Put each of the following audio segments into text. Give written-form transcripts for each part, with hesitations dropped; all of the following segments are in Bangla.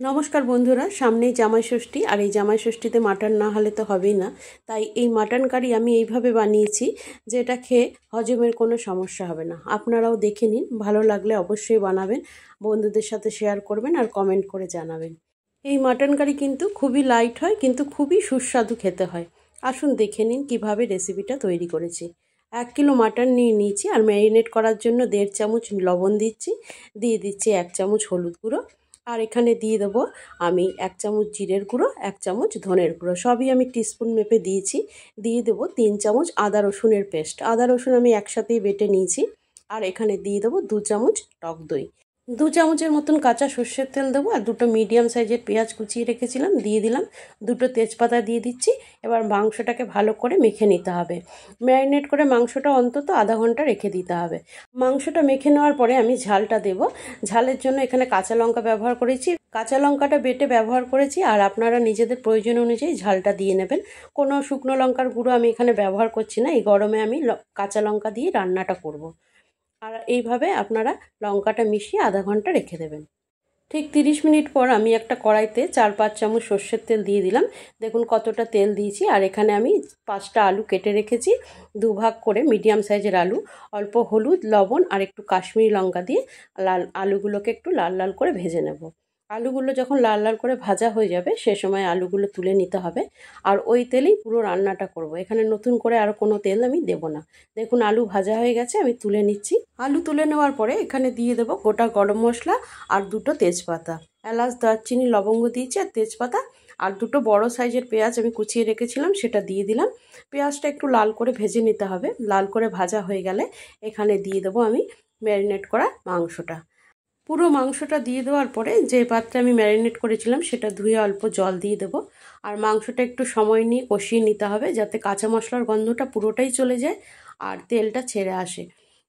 নমস্কার বন্ধুরা, সামনেই জামাই ষষ্ঠী। আর এই জামাই ষষ্ঠীতে মাটন না হলে তো হবেই না। তাই এই মাটন কারি আমি এইভাবে বানিয়েছি, যেটা খেয়ে হজমের কোনো সমস্যা হবে না। আপনারাও দেখে নিন, ভালো লাগলে অবশ্যই বানাবেন, বন্ধুদের সাথে শেয়ার করবেন আর কমেন্ট করে জানাবেন। এই মাটন কারি কিন্তু খুবই লাইট হয়, কিন্তু খুবই সুস্বাদু খেতে হয়। আসুন দেখে নিন কিভাবে রেসিপিটা তৈরি করেছি। 1 কিলো মাটন নিয়ে নিয়েছি, আর ম্যারিনেট করার জন্য 1.5 চামচ লবণ দিচ্ছি, দিয়ে দিচ্ছি 1 চামচ হলুদ গুঁড়ো, আর এখানে দিয়ে দেবো আমি 1 চামচ জিরের গুঁড়ো, 1 চামচ ধনের গুঁড়ো, সবই আমি টিস্পুন মেপে দিয়েছি। দিয়ে দেবো 3 চামচ আদা রসুনের পেস্ট, আদা রসুন আমি একসাথেই বেটে নিয়েছি। আর এখানে দিয়ে দেবো 2 চামচ টক দই, 2 চামচের মতন কাঁচা সর্ষের তেল দেবো, আর 2টো মিডিয়াম সাইজের পেঁয়াজ কুচিয়ে রেখেছিলাম দিয়ে দিলাম, 2টো তেজপাতা দিয়ে দিচ্ছি। এবার মাংসটাকে ভালো করে মেখে নিতে হবে। ম্যারিনেট করে মাংসটা অন্তত আধা ঘন্টা রেখে দিতে হবে। মাংসটা মেখে নেওয়ার পরে আমি ঝালটা দেব। ঝালের জন্য এখানে কাঁচা লঙ্কা ব্যবহার করেছি, কাঁচা লঙ্কাটা বেটে ব্যবহার করেছি, আর আপনারা নিজেদের প্রয়োজন অনুযায়ী ঝালটা দিয়ে নেবেন। কোনো শুকনো লঙ্কার গুঁড়ো আমি এখানে ব্যবহার করছি না, এই গরমে আমি কাঁচা লঙ্কা দিয়ে রান্নাটা করব। আর এইভাবে আপনারা লঙ্কাটা মিশিয়ে আধা ঘন্টা রেখে দেবেন। ঠিক 30 মিনিট পর আমি একটা কড়াইতে 4-5 চামচ সর্ষের তেল দিয়ে দিলাম। দেখুন কতটা তেল দিয়েছি। আর এখানে আমি 5টা আলু কেটে রেখেছি, 2 ভাগ করে মিডিয়াম সাইজের আলু। অল্প হলুদ, লবণ আর একটু কাশ্মীরি লঙ্কা দিয়ে আলুগুলোকে একটু লাল লাল করে ভেজে নেব। আলুগুলো যখন লাল লাল করে ভাজা হয়ে যাবে, সে সময় আলুগুলো তুলে নিতে হবে। আর ওই তেলেই পুরো রান্নাটা করব, এখানে নতুন করে আর কোনো তেল আমি দেব না। দেখুন আলু ভাজা হয়ে গেছে, আমি তুলে নিচ্ছি। আলু তুলে নেওয়ার পরে এখানে দিয়ে দেবো গোটা গরম মশলা আর 2টো তেজপাতা, এলাচ, দারচিনি, লবঙ্গ দিয়েছি আর তেজপাতা। আর 2টো বড় সাইজের পেঁয়াজ আমি কুচিয়ে রেখেছিলাম, সেটা দিয়ে দিলাম। পেঁয়াজটা একটু লাল করে ভেজে নিতে হবে। লাল করে ভাজা হয়ে গেলে এখানে দিয়ে দেবো আমি ম্যারিনেট করা মাংসটা। পুরো মাংসটা দিয়ে দেওয়ার পরে যে পাত্রে আমি ম্যারিনেট করেছিলাম সেটা ধুয়ে অল্প জল দিয়ে দেবো। আর মাংসটা একটু সময় নিয়ে কষিয়ে নিতে হবে, যাতে কাঁচা মশলার গন্ধটা পুরোটাই চলে যায় আর তেলটা ছেড়ে আসে।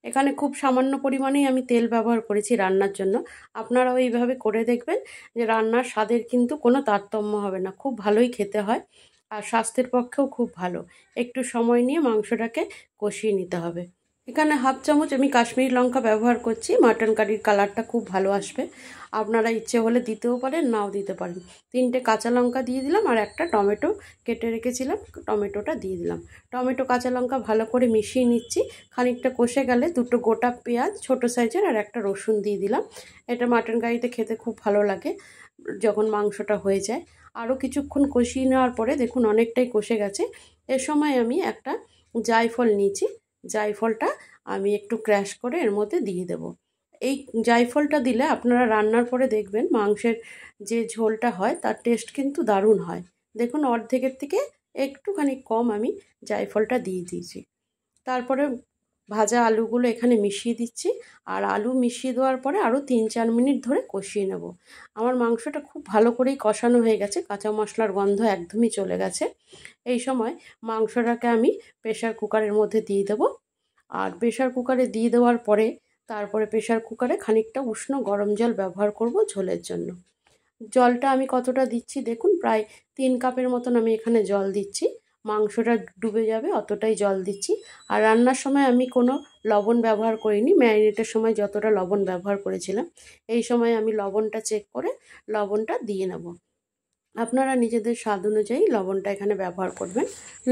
এখানে খুব সামান্য পরিমাণেই আমি তেল ব্যবহার করেছি রান্নার জন্য। আপনারাও এইভাবে করে দেখবেন, যে রান্নার স্বাদের কিন্তু কোনো তারতম্য হবে না, খুব ভালোই খেতে হয় আর স্বাস্থ্যের পক্ষেও খুব ভালো। একটু সময় নিয়ে মাংসটাকে কষিয়ে নিতে হবে। এখানে 1/2 চামচ আমি কাশ্মীরি লঙ্কা ব্যবহার করছি, মাটন কারির কালারটা খুব ভালো আসবে। আপনারা ইচ্ছে হলে দিতেও পারেন, নাও দিতে পারেন। 3টে কাঁচা লঙ্কা দিয়ে দিলাম, আর একটা টমেটো কেটে রেখেছিলাম, টমেটোটা দিয়ে দিলাম। টমেটো কাঁচা লঙ্কা ভালো করে মিশিয়ে নিচ্ছি। খানিকটা কষে গেলে 2টো গোটা পেঁয়াজ ছোট সাইজের আর একটা রসুন দিয়ে দিলাম। এটা মাটন কারিতে খেতে খুব ভালো লাগে যখন মাংসটা হয়ে যায়। আরও কিছুক্ষণ কষিয়ে নেওয়ার পরে দেখুন অনেকটাই কষে গেছে। এর সময় আমি একটা জায়ফল নিয়েছি, জায়ফলটা আমি একটু ক্র্যাশ করে এর মধ্যে দিয়ে দেব। এই জায়ফলটা দিলে আপনারা রান্নার পরে দেখবেন মাংসের যে ঝোলটা হয় তার টেস্ট কিন্তু দারুণ হয়। দেখুন অর্ধেকের থেকে একটুখানি কম আমি জায়ফলটা দিয়ে দিয়েছি। তারপরে ভাজা আলুগুলো এখানে মিশিয়ে দিচ্ছি, আর আলু মিশিয়ে দেওয়ার পরে আরও 3-4 মিনিট ধরে কষিয়ে নেব। আমার মাংসটা খুব ভালো করেই কষানো হয়ে গেছে, কাঁচা মশলার গন্ধ একদমই চলে গেছে। এই সময় মাংসটাকে আমি প্রেশার কুকারের মধ্যে দিয়ে দেবো। আর প্রেশার কুকারে দিয়ে দেওয়ার পরে তারপরে প্রেশার কুকারে খানিকটা উষ্ণ গরম জল ব্যবহার করব ঝোলের জন্য। জলটা আমি কতটা দিচ্ছি দেখুন, প্রায় 3 কাপের মতন আমি এখানে জল দিচ্ছি। মাংসটা ডুবে যাবে অতটাই জল দিচ্ছি। আর রান্নার সময় আমি কোনো লবণ ব্যবহার করিনি, ম্যারিনেটের সময় যতটা লবণ ব্যবহার করেছিলাম। এই সময় আমি লবণটা চেক করে লবণটা দিয়ে নেব। আপনারা নিজেদের স্বাদ অনুযায়ী লবণটা এখানে ব্যবহার করবেন।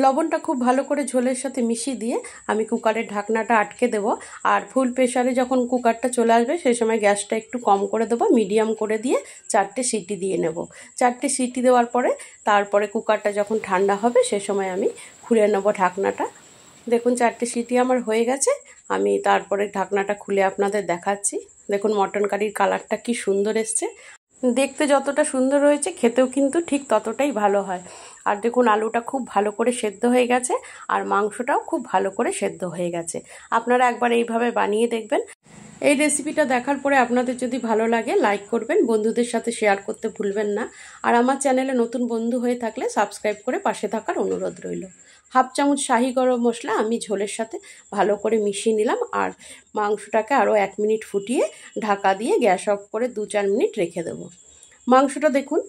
লবণটা খুব ভালো করে ঝোলের সাথে মিশিয়ে দিয়ে আমি কুকারের ঢাকনাটা আটকে দেব। আর ফুল প্রেশারে যখন কুকারটা চলে আসবে সেই সময় গ্যাসটা একটু কম করে দেবো, মিডিয়াম করে দিয়ে 4টে সিটি দিয়ে নেব। 4টে সিটি দেওয়ার পরে তারপরে কুকারটা যখন ঠান্ডা হবে সে সময় আমি খুলে নেব ঢাকনাটা। দেখুন 4টে সিটি আমার হয়ে গেছে, আমি তারপরে ঢাকনাটা খুলে আপনাদের দেখাচ্ছি। দেখুন মটন কারির কালারটা কি সুন্দর এসছে। দেখতে যতটা সুন্দর হয়েছে খেতেও কিন্তু ঠিক ততটাই ভালো হয়। আর দেখুন আলুটা খুব ভালো করে সেদ্ধ হয়ে গেছে, আর মাংসটাও খুব ভালো করে সেদ্ধ হয়ে গেছে। আপনারা একবার এইভাবে বানিয়ে দেখবেন। এই রেসিপিটা দেখার পরে আপনাদের যদি ভালো লাগে লাইক করবেন, বন্ধুদের সাথে শেয়ার করতে ভুলবেন না। আর আমার চ্যানেলে নতুন বন্ধু হয়ে থাকলে সাবস্ক্রাইব করে পাশে থাকার অনুরোধ রইল। 1/2 চামচ শাহি গরম মশলা আমি ঝোলের সাথে ভালো করে মিশিয়ে নিলাম, আর মাংসটাকে আরও 1 মিনিট ফুটিয়ে ঢাকা দিয়ে গ্যাস অফ করে 2-4 মিনিট রেখে দেবো। মাংসটা দেখুন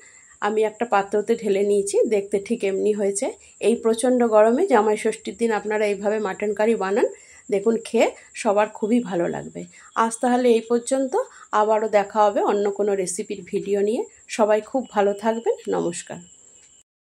আমি একটা পাত্রতে ঢেলে নিয়েছি, দেখতে ঠিক এমনি হয়েছে। এই প্রচণ্ড গরমে জামাই ষষ্ঠীর দিন আপনারা এইভাবে মাটন কারি বানান, দেখুন খেয়ে সবার খুবই ভালো লাগবে। আজ তাহলে এই পর্যন্ত, আবারও দেখা হবে অন্য কোনো রেসিপির ভিডিও নিয়ে। সবাই খুব ভালো থাকবেন। নমস্কার।